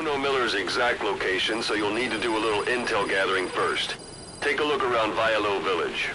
don't know Miller's exact location, so you'll need to do a little intel gathering first. Take a look around Vialo Village.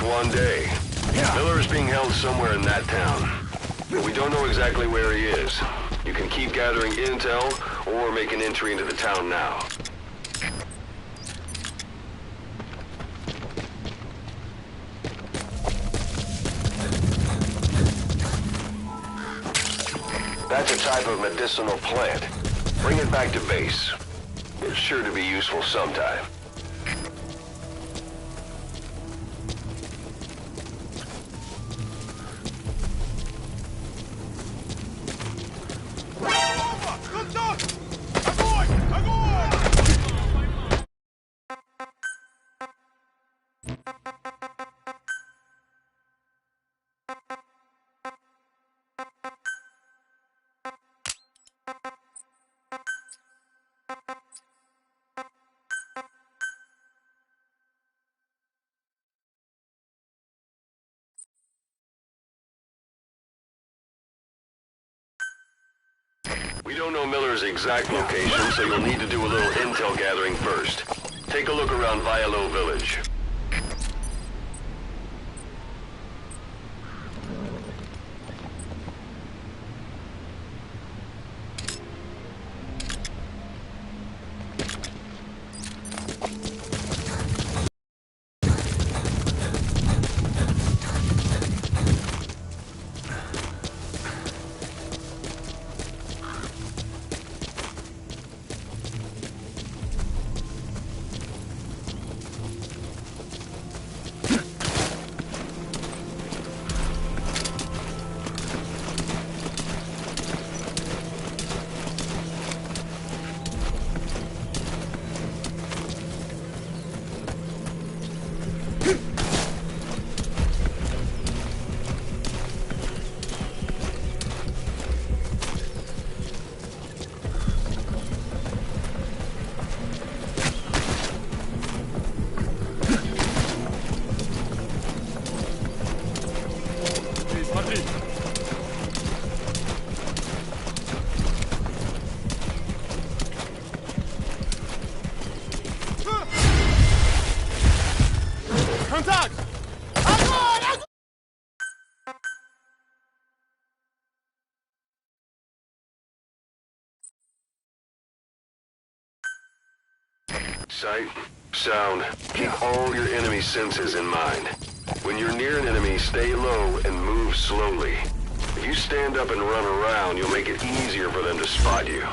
One day. Miller is being held somewhere in that town. But we don't know exactly where he is. You can keep gathering intel, or make an entry into the town now. That's a type of medicinal plant. Bring it back to base. It's sure to be useful sometime. We don't know Miller's exact location, so you'll need to do a little intel gathering first. Take a look around Vialo Village. Sight, sound, keep all your enemy senses in mind. When you're near an enemy, stay low and move slowly. If you stand up and run around, you'll make it easier for them to spot you.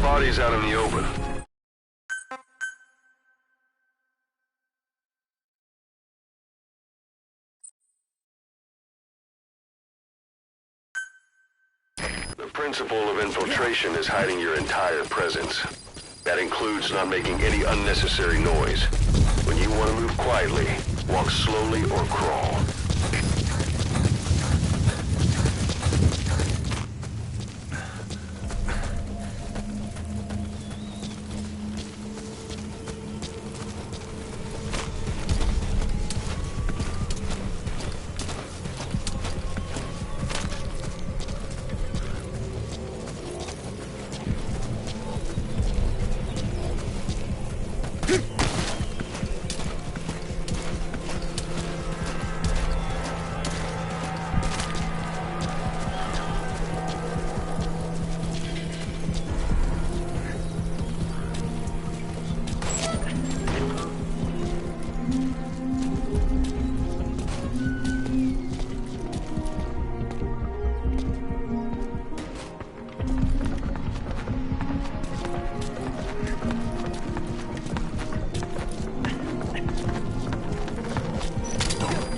Bodies out in the open. The principle of infiltration is hiding your entire presence. That includes not making any unnecessary noise. When you want to move quietly, walk slowly or crawl.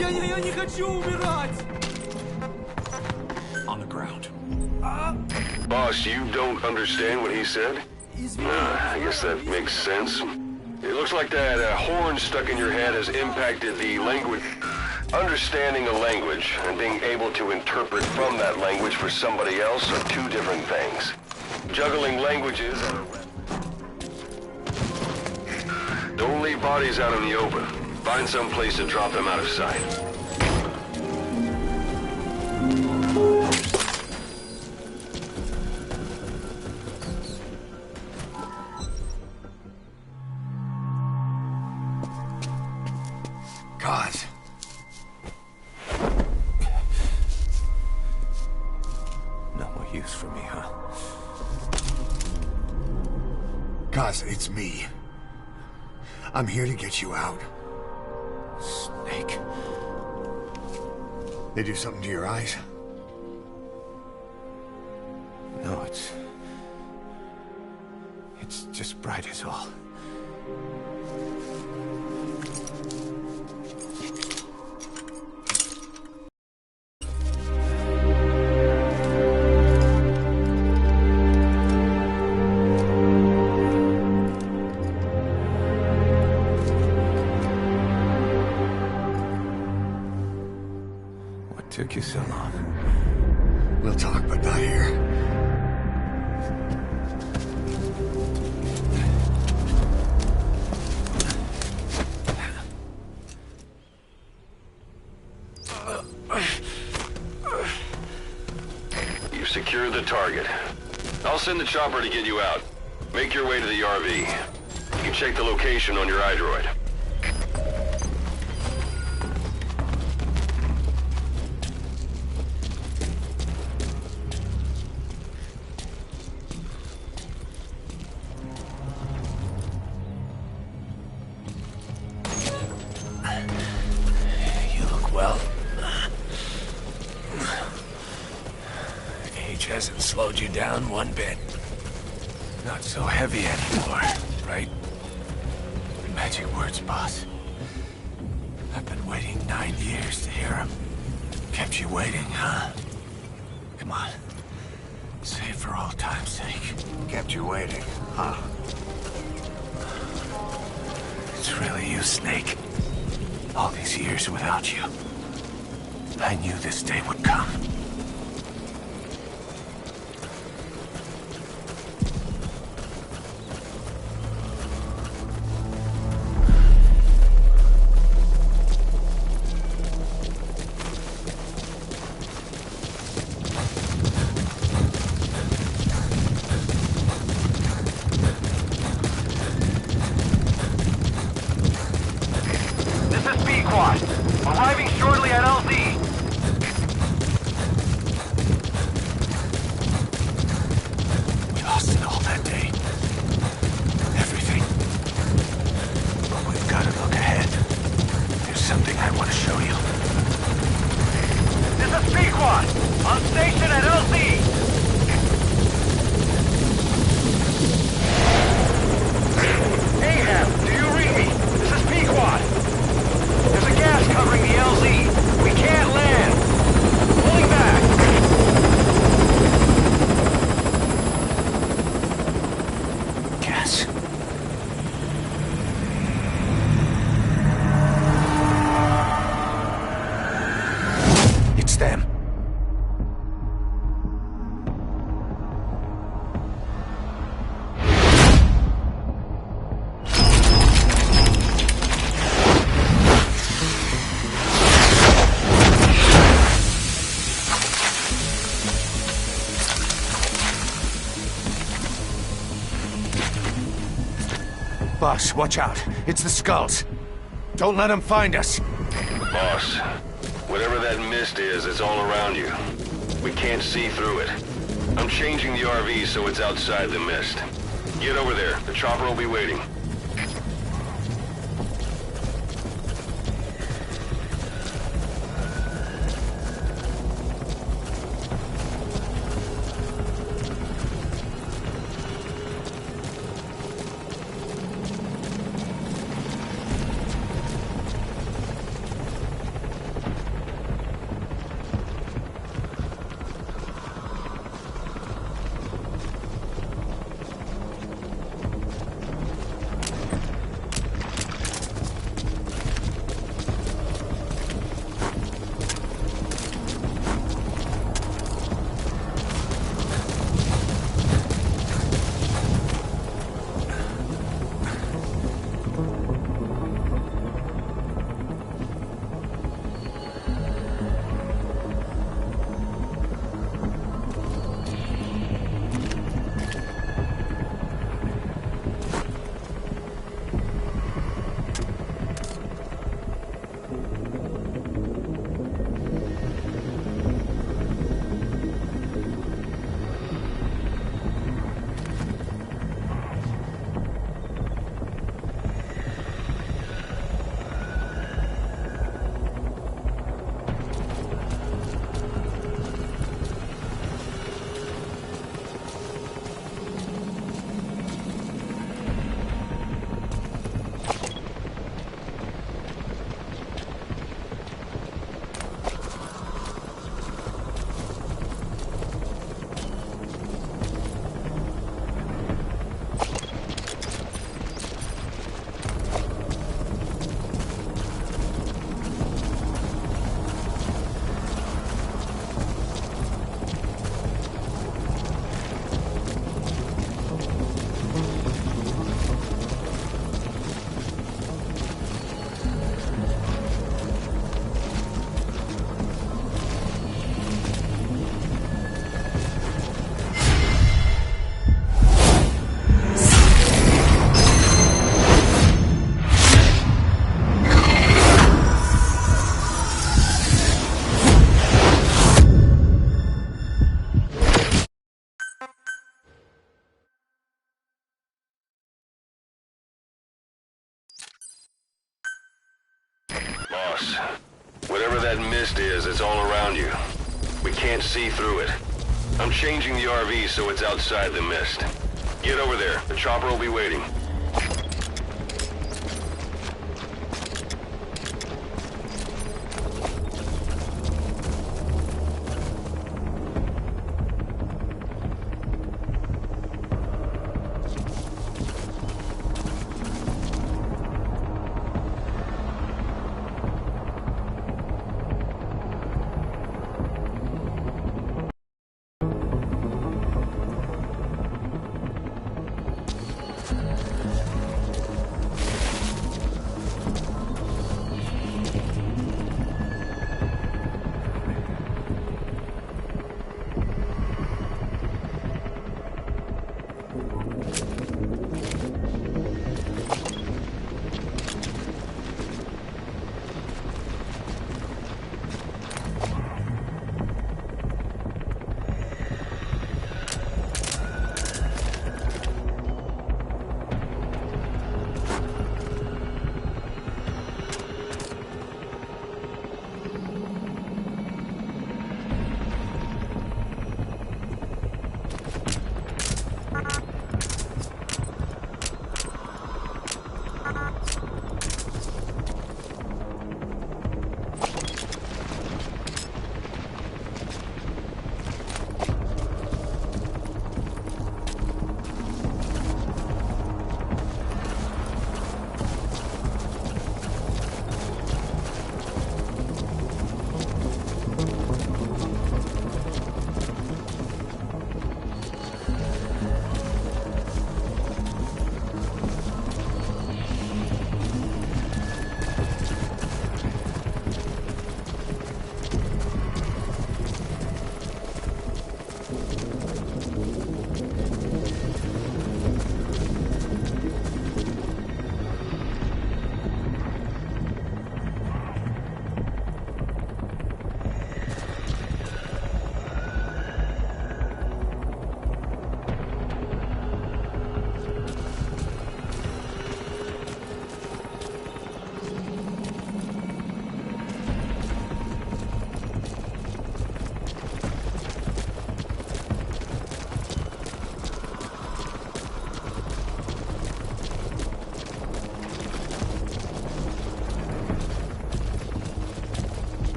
Я не хочу умирать! On the ground. Boss, you don't understand what he said? I guess that makes sense. It looks like that horn stuck in your head has impacted the language. Understanding a language and being able to interpret from that language for somebody else are two different things. Juggling languages... Don't leave bodies out in the open. Find some place to drop them out of sight. God. No more use for me, huh? Kaz, it's me. I'm here to get you out. Snake. They do something to your eyes? No, it's just bright as all. What took you so long? We'll talk, but not here. You've secured the target. I'll send the chopper to get you out. Make your way to the RV. You can check the location on your iDroid. age hasn't slowed you down one bit. Not so heavy anymore, right? Magic words, boss. I've been waiting 9 years to hear them. Kept you waiting, huh? Come on. Say it for old time's sake. Kept you waiting, huh? It's really you, Snake. All these years without you. I knew this day would come. Arriving shortly at LZ. We lost it all that day. Everything. But we've got to look ahead. There's something I want to show you. This is Pequod, on station at LZ. Ahab, do you read me? This is Pequod. There's a gas covering the LZ. We can't land. Pulling back. Gas. It's them. Boss, watch out. It's the Skulls. Don't let them find us. Boss, whatever that mist is, it's all around you. We can't see through it. I'm changing the RV so it's outside the mist. Get over there. The chopper will be waiting. Boss, whatever that mist is, it's all around you. We can't see through it. I'm changing the RV so it's outside the mist. Get over there. The chopper will be waiting.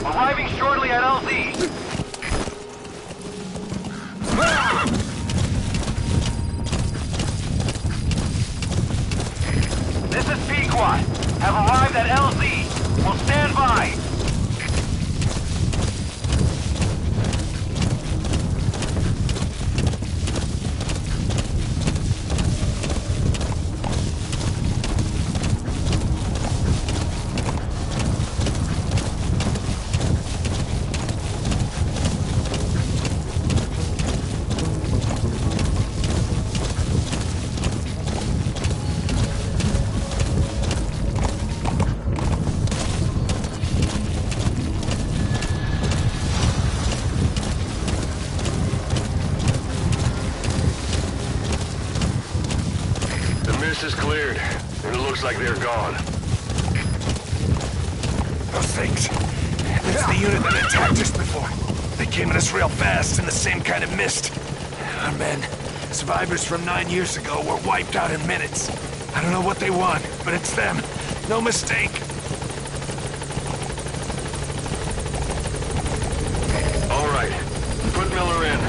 Arriving shortly at LZ. This is Pequod. Have arrived at LZ. Will stand by. Is cleared, and it looks like they're gone. Those things. It's the unit that attacked us before. They came at us real fast in the same kind of mist. Our men, survivors from 9 years ago, were wiped out in minutes. I don't know what they want, but it's them. No mistake. All right, put Miller in.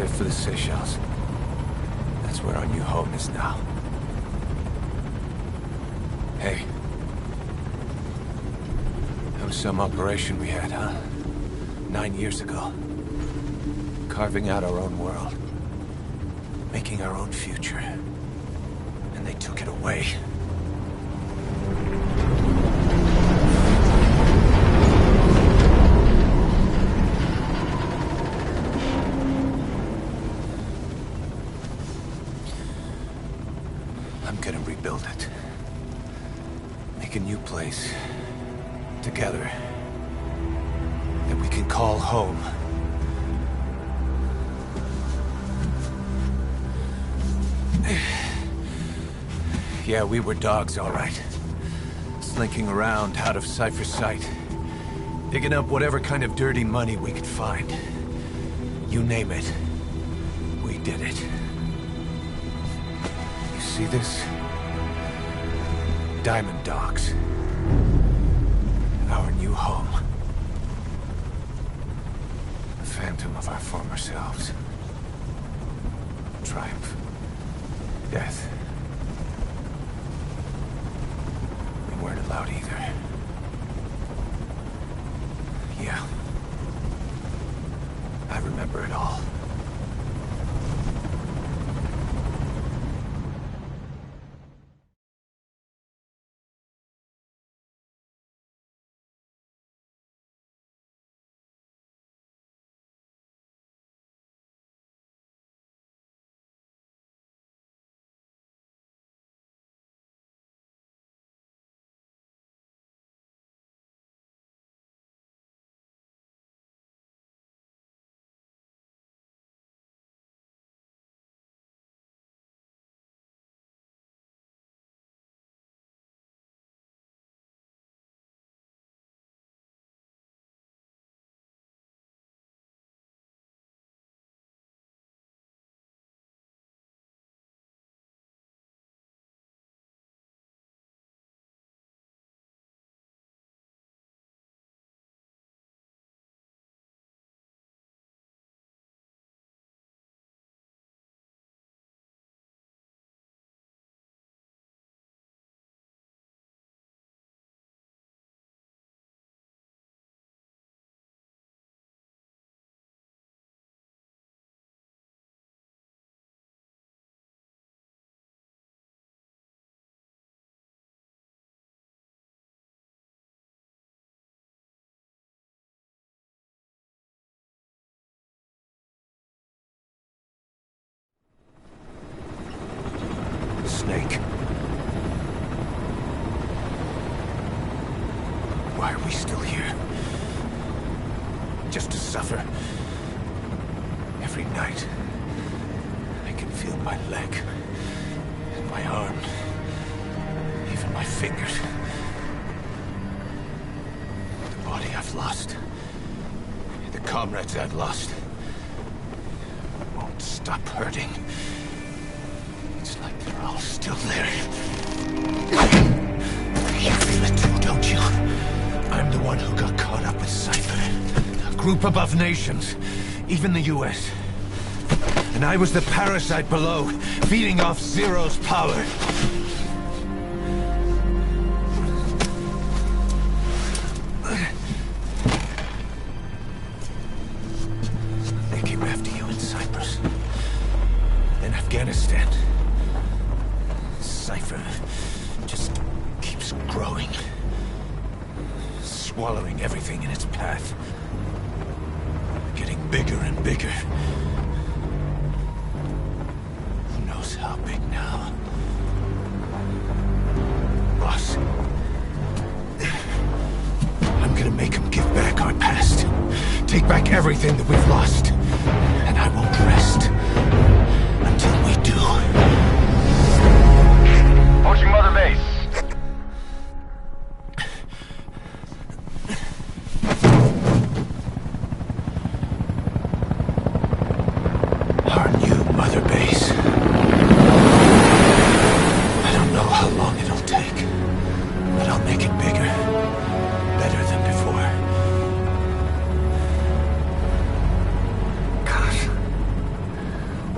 headed for the Seychelles. That's where our new home is now. Hey. That was some operation we had, huh? 9 years ago. Carving out our own world. Making our own future. And they took it away. I'm gonna rebuild it. Make a new place. Together. That we can call home. Yeah, we were dogs, all right. Slinking around out of Cypher's sight. Digging up whatever kind of dirty money we could find. You name it. We did it. You see this? Diamond Dogs. Our new home. The phantom of our former selves. Triumph. Death. We weren't allowed either. Yeah. I remember it all. Snake. Why are we still here? Just to suffer? Every night, I can feel my leg, and my arm, even my fingers. The body I've lost, the comrades I've lost, won't stop hurting. It's like they're all still there. You feel it too, don't you? I'm the one who got caught up with Cypher. A group above nations. Even the US. And I was the parasite below, feeding off Zero's power. They came after you in Cyprus. In Afghanistan. Cypher just keeps growing. Swallowing everything in its path. Getting bigger and bigger. Who knows how big now? Boss. I'm gonna make him give back our past. Take back everything that we've lost. And I won't rest until we do. Approaching Mother Base. Our new Mother Base. I don't know how long it'll take, but I'll make it bigger. Better than before. Gosh,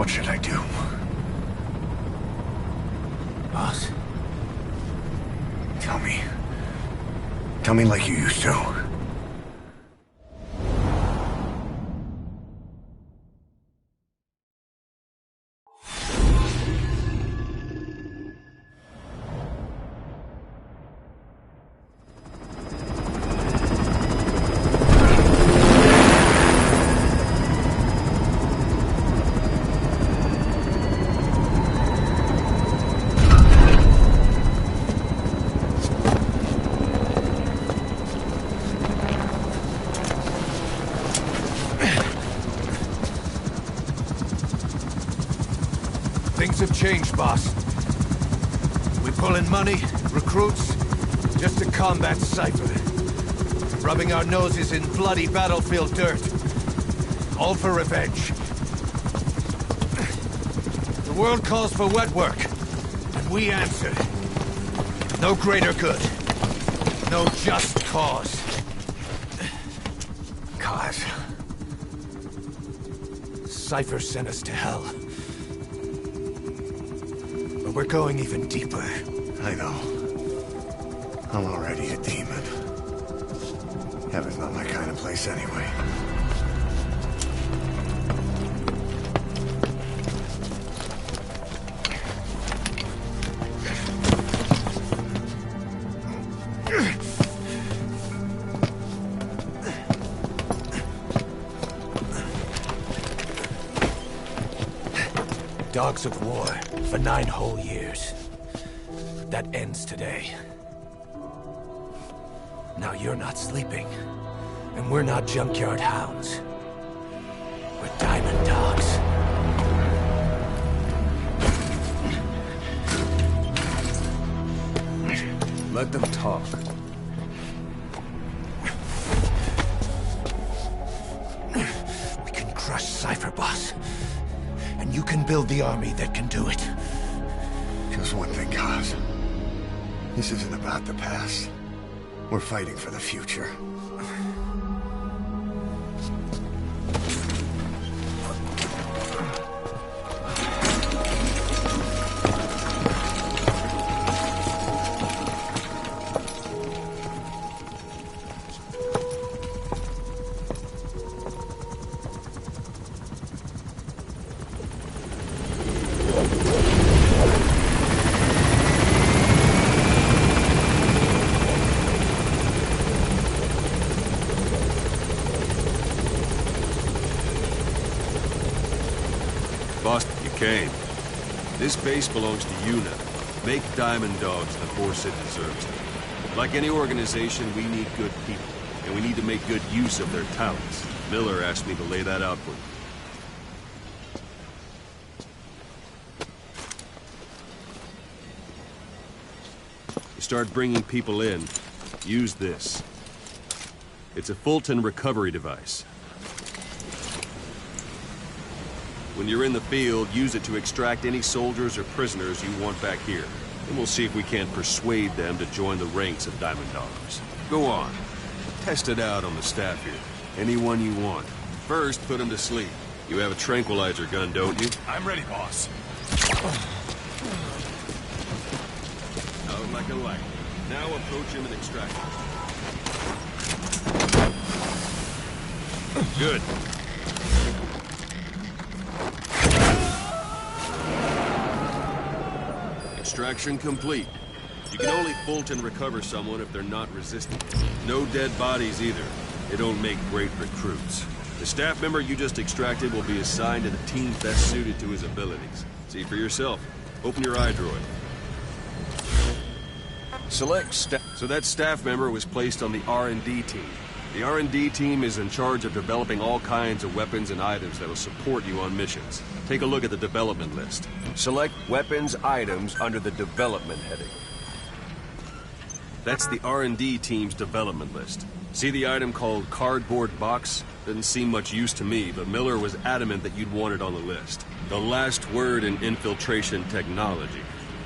What should I do? Boss? Tell me. Tell me like you used to. Things have changed, boss. We pull in money, recruits, just to combat Cypher. Rubbing our noses in bloody battlefield dirt. All for revenge. The world calls for wet work, and we answered. No greater good. No just cause. Cause? Cypher sent us to hell. But we're going even deeper. I know. I'm already a demon. Heaven's not my kind of place anyway. Dogs of war for 9 whole years. That ends today. Now you're not sleeping, and we're not junkyard hounds. We're diamond dogs. Let them talk. We can crush Cypher, boss. And you can build the army that can do it. Just one thing, Kaz. This isn't about the past. We're fighting for the future. Boston, you came. This base belongs to you now. Make Diamond Dogs the force it deserves. Like any organization, we need good people, and we need to make good use of their talents. Miller asked me to lay that out for you. You start bringing people in, use this. It's a Fulton recovery device. When you're in the field, use it to extract any soldiers or prisoners you want back here. And we'll see if we can't persuade them to join the ranks of Diamond Dogs. Go on. Test it out on the staff here. Anyone you want. First, put them to sleep. You have a tranquilizer gun, don't you? I'm ready, boss. Out like a light. Now approach him and extract him. Good. Extraction complete. You can only Fulton recover someone if they're not resistant. No dead bodies either. They don't make great recruits. The staff member you just extracted will be assigned to the team best suited to his abilities. See for yourself. Open your iDroid. Select staff. So that staff member was placed on the R&D team. The R&D team is in charge of developing all kinds of weapons and items that will support you on missions. Take a look at the development list. Select weapons items under the development heading. That's the R&D team's development list. See the item called cardboard box? Doesn't seem much use to me, but Miller was adamant that you'd want it on the list. The last word in infiltration technology,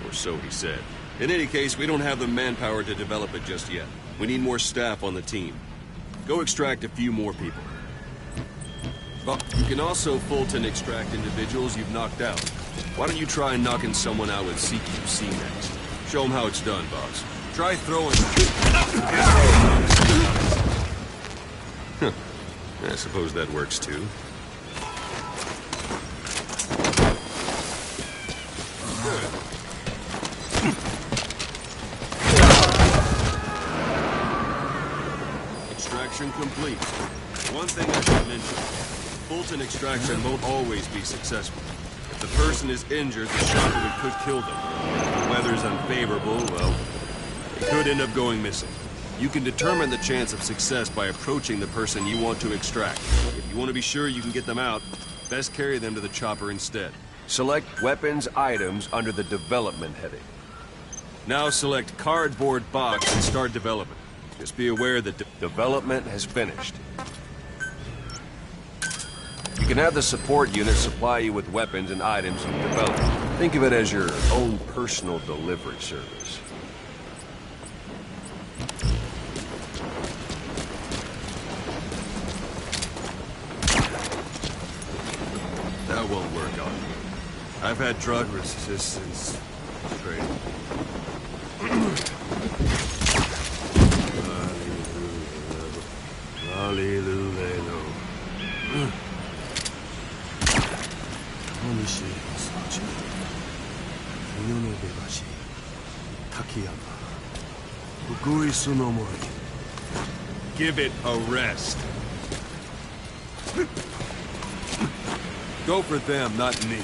or so he said. In any case, we don't have the manpower to develop it just yet. We need more staff on the team. Go extract a few more people. Well, you can also Fulton extract individuals you've knocked out. Why don't you try knocking someone out with CQC next? Show them how it's done, boss. Try throwing... I suppose that works too. Extraction complete. One thing I should mention. Fulton extraction won't always be successful. If the person is injured, the shotgun could kill them. If the weather's unfavorable, well, they could end up going missing. You can determine the chance of success by approaching the person you want to extract. If you want to be sure you can get them out, best carry them to the chopper instead. Select weapons items under the development heading. Now select cardboard box and start development. Just be aware that development has finished. You can have the support unit supply you with weapons and items you've developed. Think of it as your own personal delivery service. That won't work on me. I've had drug resistance training. Give it a rest. Go for them, not me.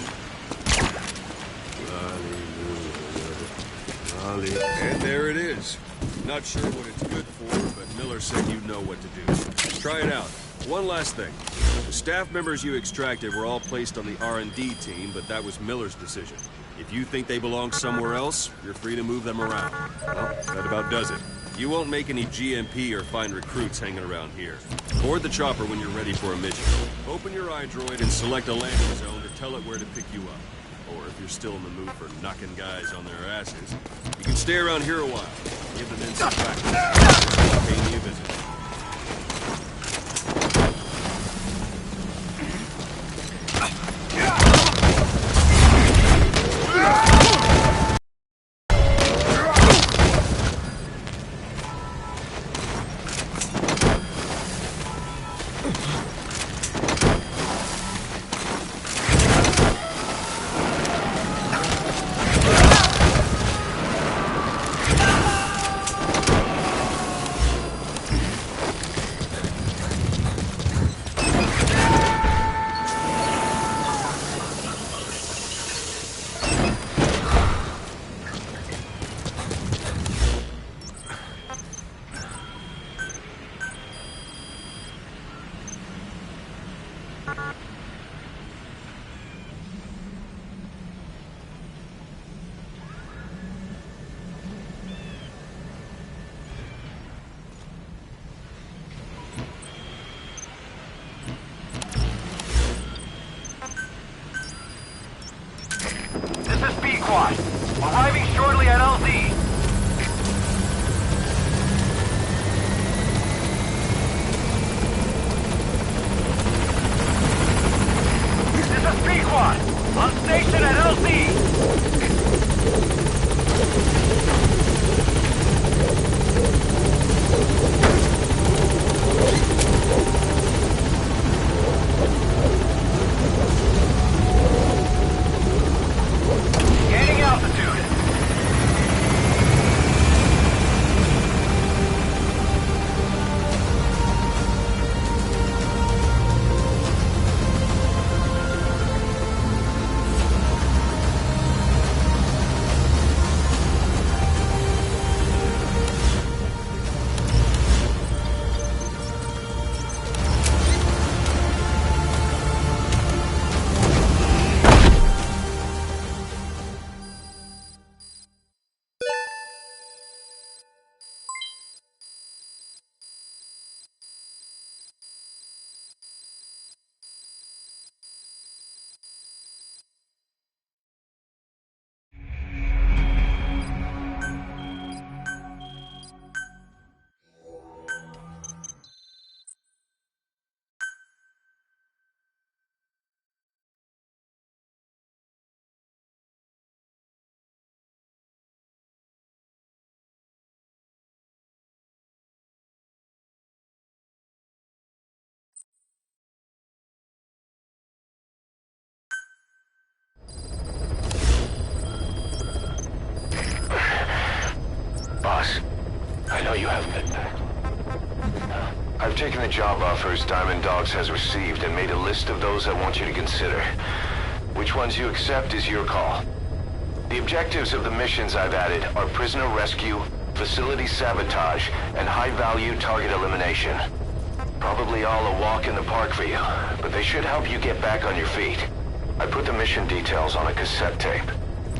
And there it is. Not sure what it's good for, but Miller said you know what to do. Try it out. One last thing. The staff members you extracted were all placed on the R&D team, but that was Miller's decision. If you think they belong somewhere else, you're free to move them around. Well, that about does it. You won't make any GMP or find recruits hanging around here. Board the chopper when you're ready for a mission. Open your iDroid and select a landing zone to tell it where to pick you up. Or if you're still in the mood for knocking guys on their asses, you can stay around here a while. Give them in some practice. Pay me a visit. Arriving shortly at LZ. This is Pequod. On station at LZ. Gaining altitude. taken the job offers Diamond Dogs has received and made a list of those I want you to consider. Which ones you accept is your call. The objectives of the missions I've added are prisoner rescue, facility sabotage, and high-value target elimination. Probably all a walk in the park for you, but they should help you get back on your feet. I put the mission details on a cassette tape.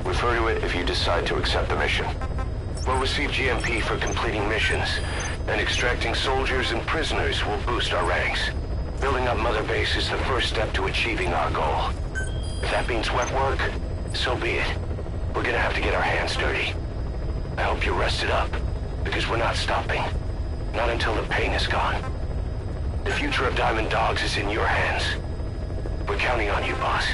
Refer to it if you decide to accept the mission. We'll receive GMP for completing missions, and extracting soldiers and prisoners will boost our ranks. Building up Mother Base is the first step to achieving our goal. If that means wet work, so be it. We're gonna have to get our hands dirty. I hope you're rested up, because we're not stopping. Not until the pain is gone. The future of Diamond Dogs is in your hands. We're counting on you, boss.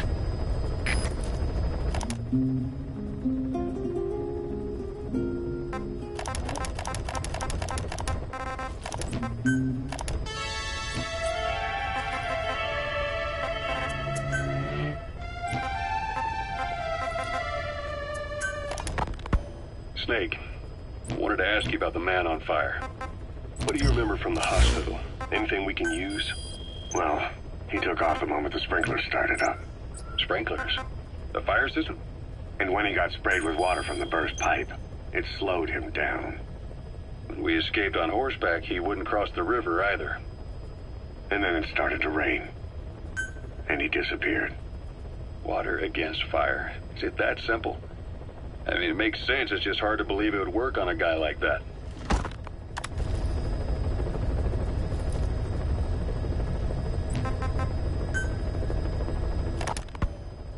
Snake, I wanted to ask you about the man on fire. What do you remember from the hospital? Anything we can use? Well, he took off the moment the sprinklers started up. Sprinklers? The fire system? And when he got sprayed with water from the burst pipe, it slowed him down. When we escaped on horseback, he wouldn't cross the river either. And then it started to rain. And he disappeared. Water against fire. Is it that simple? I mean, it makes sense. It's just hard to believe it would work on a guy like that.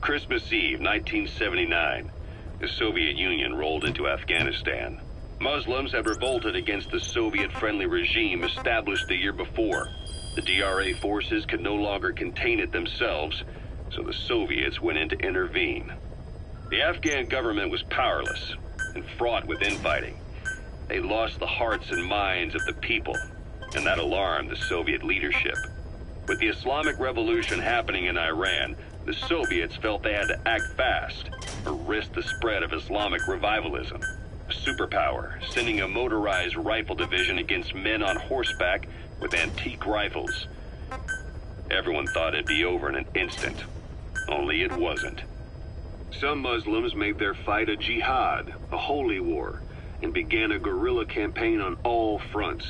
Christmas Eve, 1979. The Soviet Union rolled into Afghanistan. Muslims had revolted against the Soviet-friendly regime established the year before. The DRA forces could no longer contain it themselves, so the Soviets went in to intervene. The Afghan government was powerless and fraught with infighting. They lost the hearts and minds of the people, and that alarmed the Soviet leadership. With the Islamic Revolution happening in Iran, the Soviets felt they had to act fast or risk the spread of Islamic revivalism. A superpower, sending a motorized rifle division against men on horseback with antique rifles. Everyone thought it'd be over in an instant, only it wasn't. Some Muslims made their fight a jihad, a holy war, and began a guerrilla campaign on all fronts.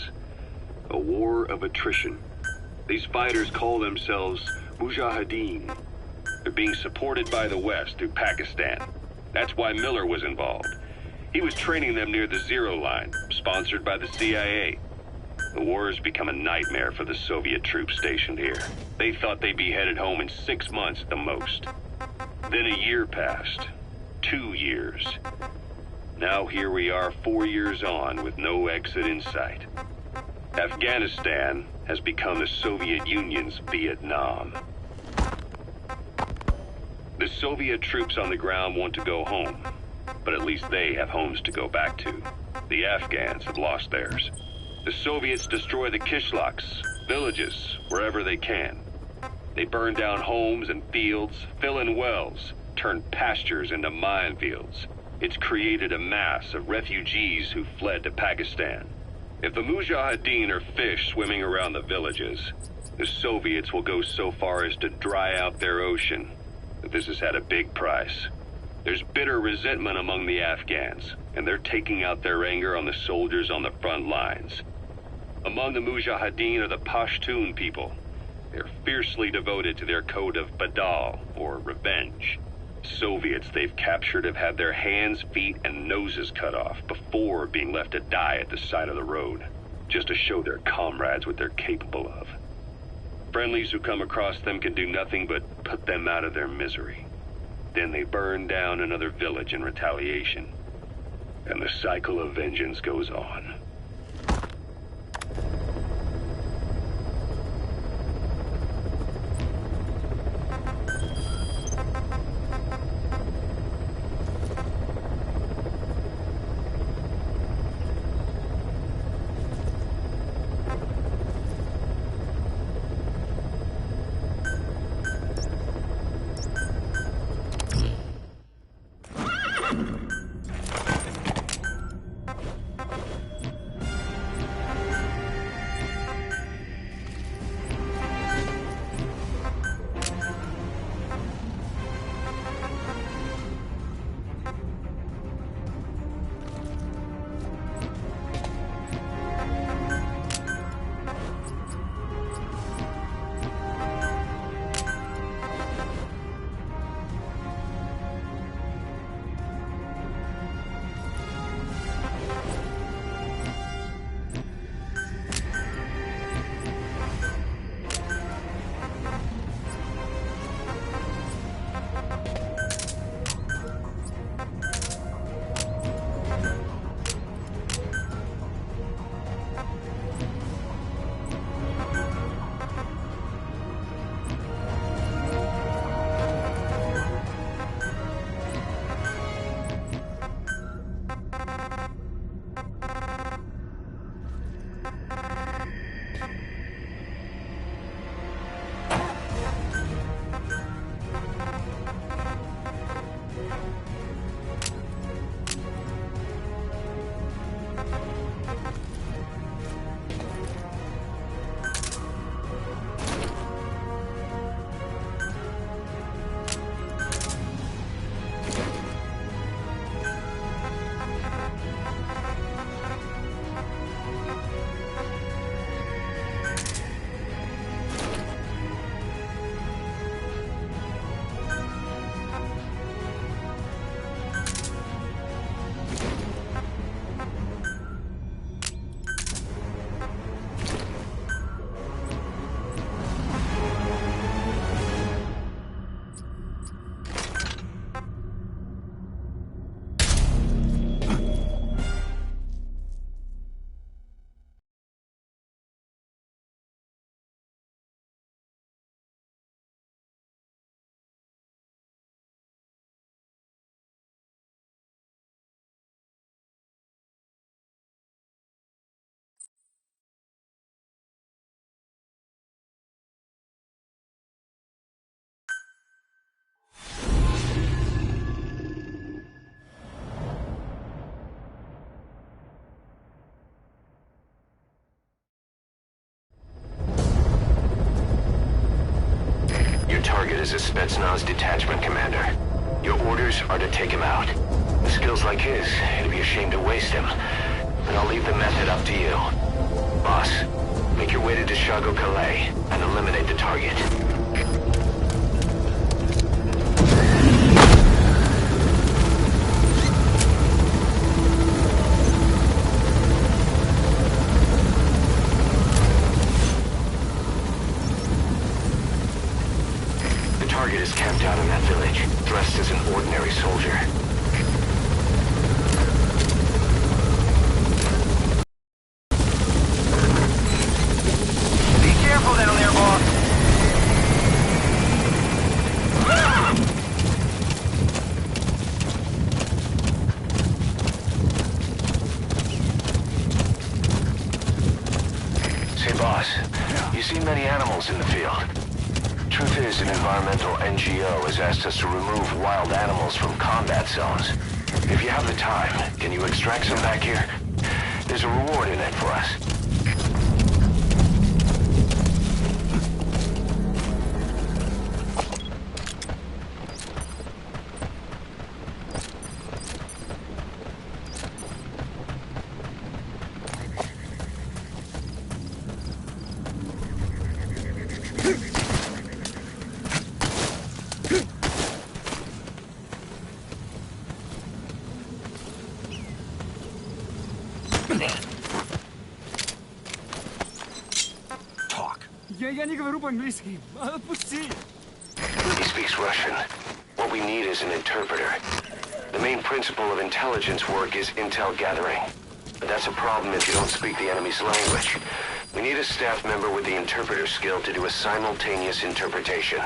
A war of attrition. These fighters call themselves Mujahideen. They're being supported by the West through Pakistan. That's why Miller was involved. He was training them near the Zero Line, sponsored by the CIA. The war has become a nightmare for the Soviet troops stationed here. They thought they'd be headed home in 6 months at the most. Then a year passed. 2 years. Now here we are 4 years on with no exit in sight. Afghanistan has become the Soviet Union's Vietnam. The Soviet troops on the ground want to go home, but at least they have homes to go back to. The Afghans have lost theirs. The Soviets destroy the kishlaks, villages, wherever they can. They burn down homes and fields, fill in wells, turn pastures into minefields. It's created a mass of refugees who fled to Pakistan. If the Mujahideen are fish swimming around the villages, the Soviets will go so far as to dry out their ocean. But this has had a big price. There's bitter resentment among the Afghans, and they're taking out their anger on the soldiers on the front lines. Among the Mujahideen are the Pashtun people. They're fiercely devoted to their code of Badal, or revenge. Soviets they've captured have had their hands, feet, and noses cut off before being left to die at the side of the road, just to show their comrades what they're capable of. Friendlies who come across them can do nothing but put them out of their misery. Then they burn down another village in retaliation. And the cycle of vengeance goes on. target is a Spetsnaz detachment commander. Your orders are to take him out. With skills like his, it'd be a shame to waste him. But I'll leave the method up to you. Boss, make your way to Deshago Calais and eliminate the target. The target is camped out in that village, dressed as an ordinary soldier. In the field. Truth is, an environmental NGO has asked us to remove wild animals from combat zones. If you have the time, can you extract some back here? There's a reward in it for us. Я не говорю по-английски. Отпусти. He speaks Russian. What we need is an interpreter. The main principle of intelligence work is intel gathering. But that's a problem if you don't speak the enemy's language. We need a staff member with the interpreter skill to do a simultaneous interpretation.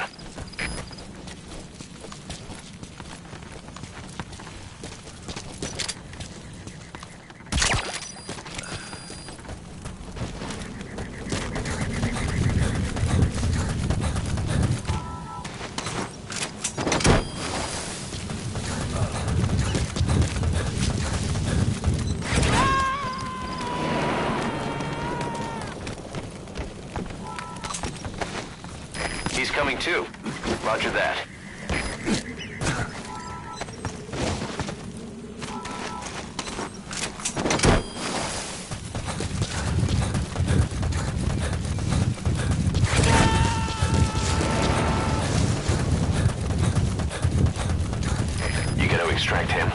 He's coming too. Roger that. You gotta extract him.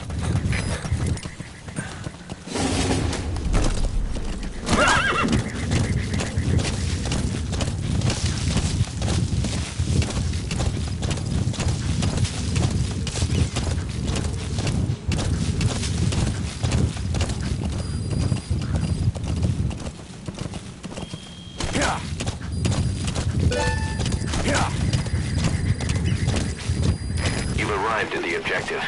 At the objective.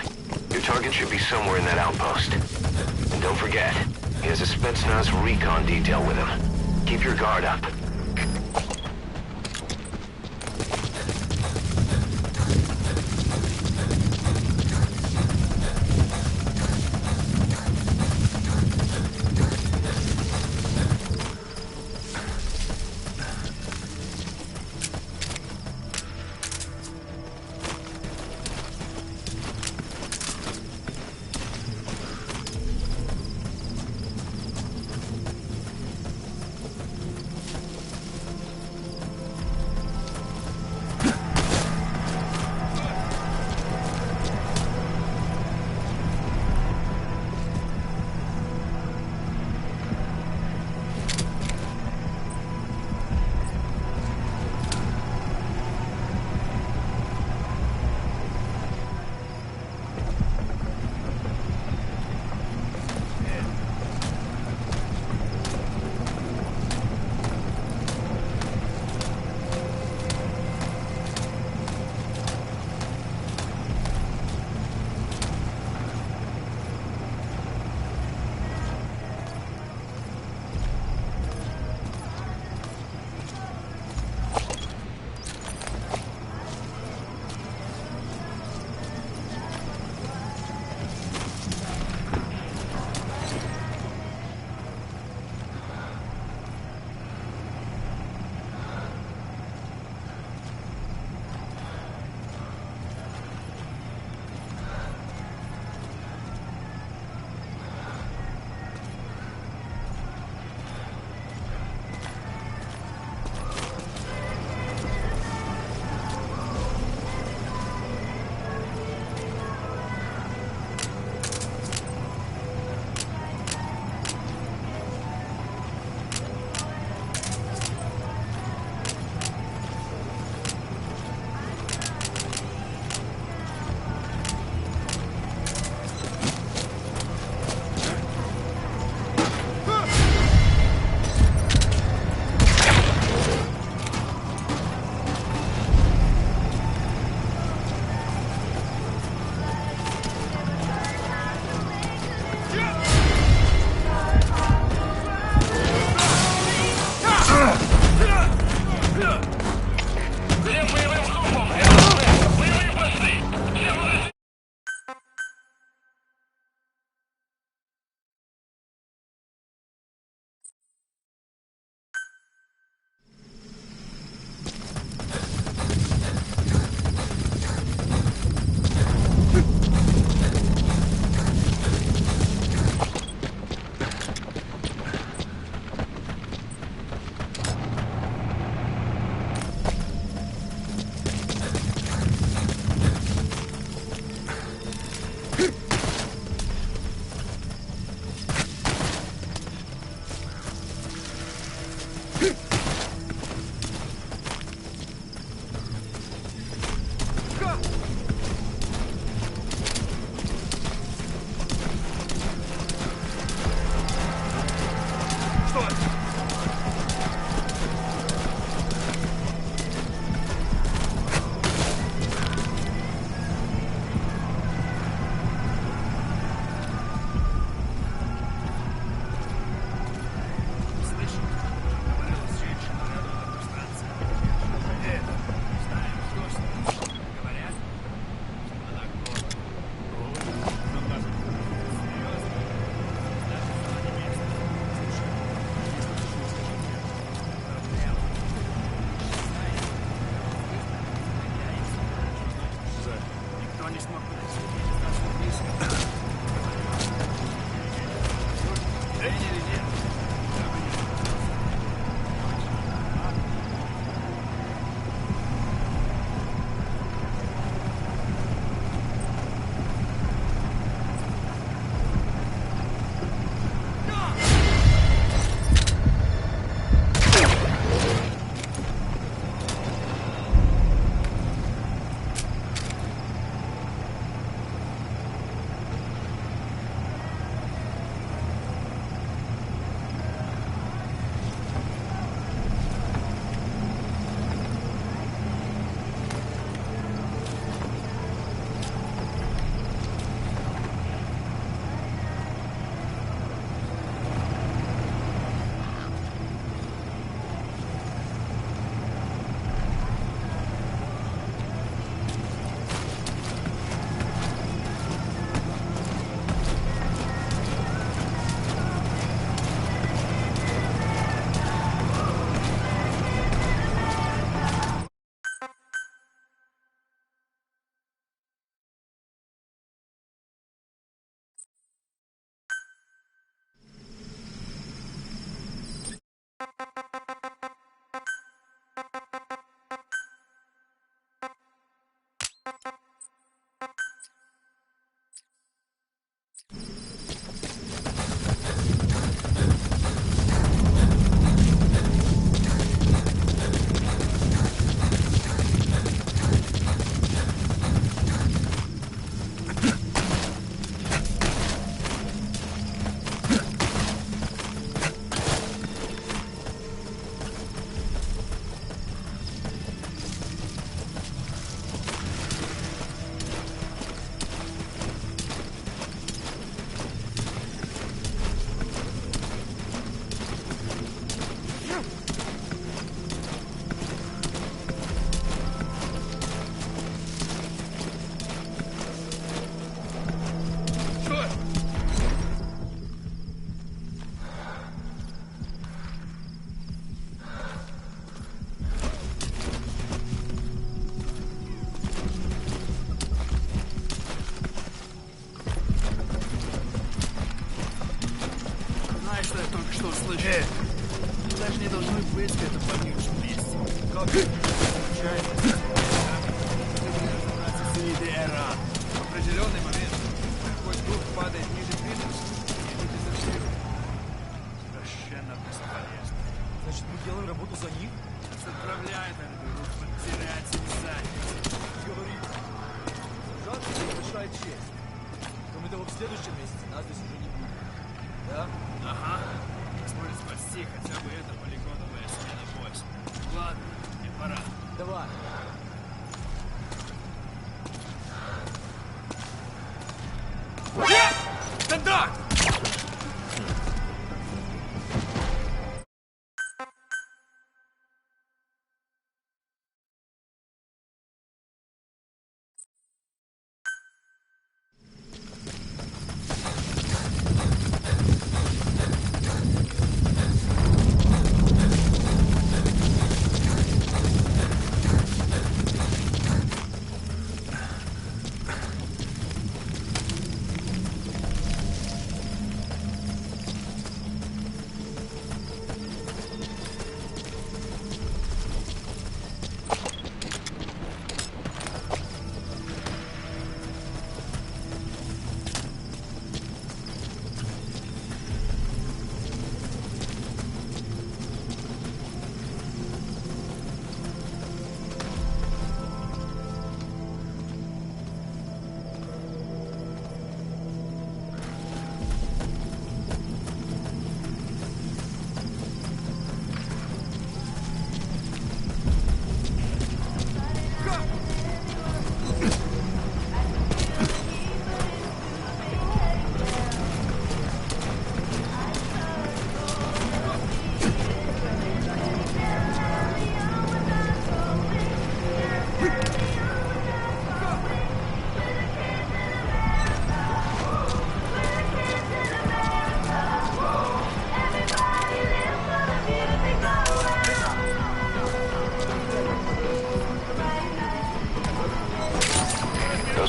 Your target should be somewhere in that outpost. And don't forget, he has a Spetsnaz recon detail with him. Keep your guard up.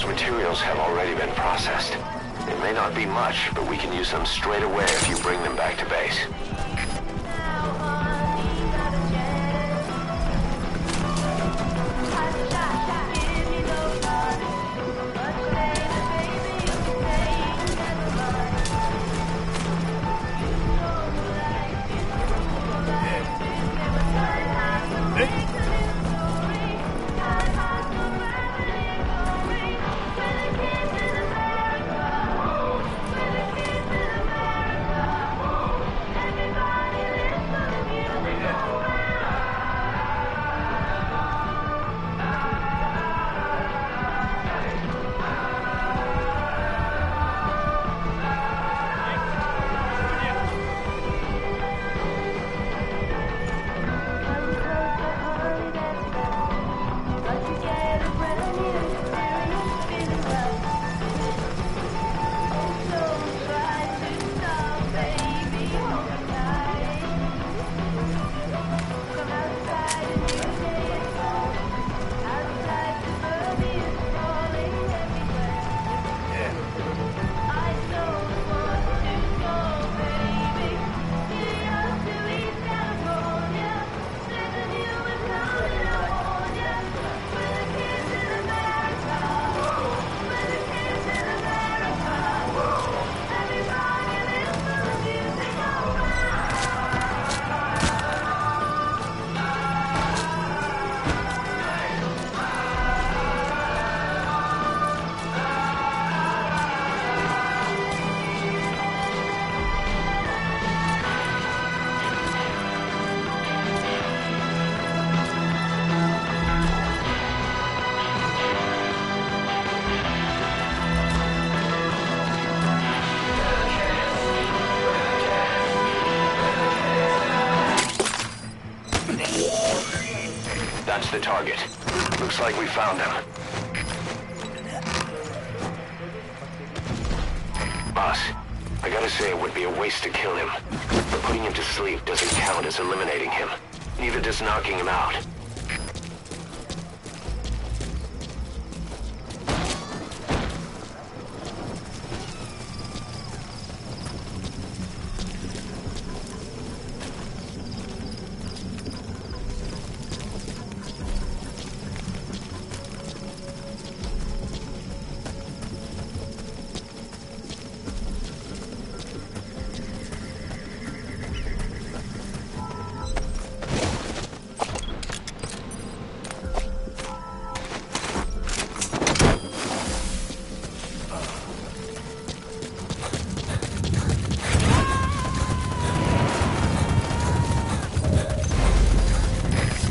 Those materials have already been processed. It may not be much, but we can use them straight away if you bring them back to base. That's the target. Looks like we found them. Boss, I gotta say it would be a waste to kill him. But putting him to sleep doesn't count as eliminating him. Neither does knocking him out.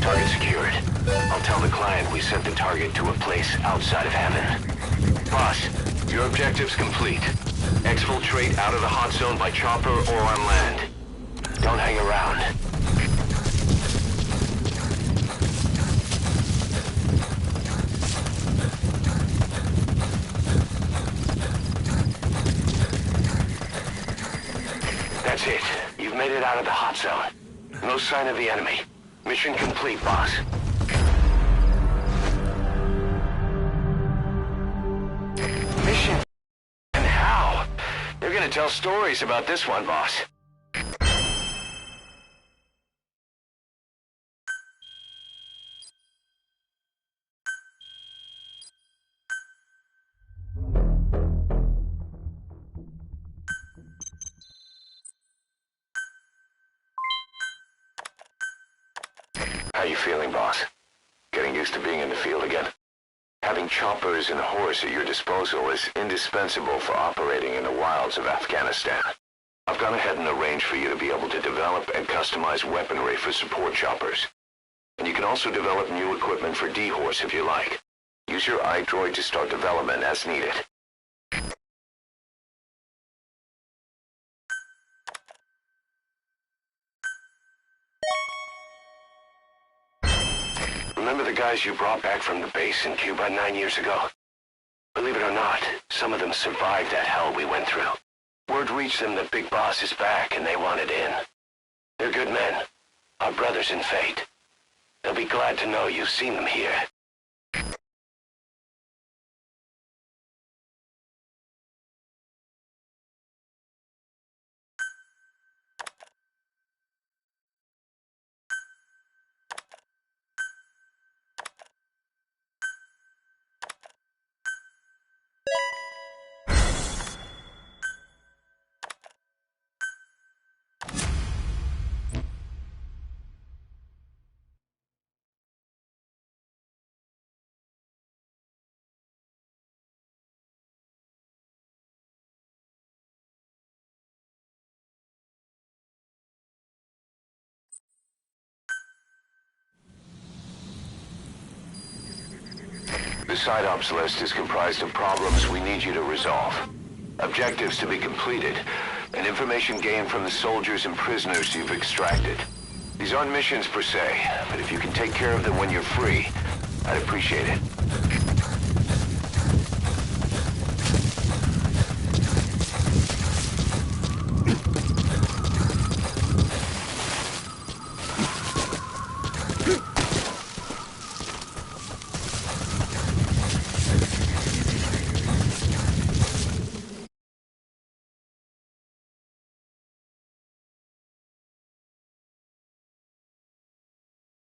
Target secured. I'll tell the client we sent the target to a place outside of heaven. Boss, your objective's complete. Exfiltrate out of the hot zone by chopper or on land. Don't hang around. That's it. You've made it out of the hot zone. No sign of the enemy. Mission complete, boss. Mission? And how? They're gonna tell stories about this one, boss. How you feeling, boss? Getting used to being in the field again? Having choppers and horse at your disposal is indispensable for operating in the wilds of Afghanistan. I've gone ahead and arranged for you to be able to develop and customize weaponry for support choppers. And you can also develop new equipment for D-Horse if you like. Use your iDroid to start development as needed. Remember the guys you brought back from the base in Cuba 9 years ago? Believe it or not, some of them survived that hell we went through. Word reached them that Big Boss is back and they wanted in. They're good men, our brothers in fate. They'll be glad to know you've seen them here. The side ops list is comprised of problems we need you to resolve. Objectives to be completed, and information gained from the soldiers and prisoners you've extracted. These aren't missions per se, but if you can take care of them when you're free, I'd appreciate it.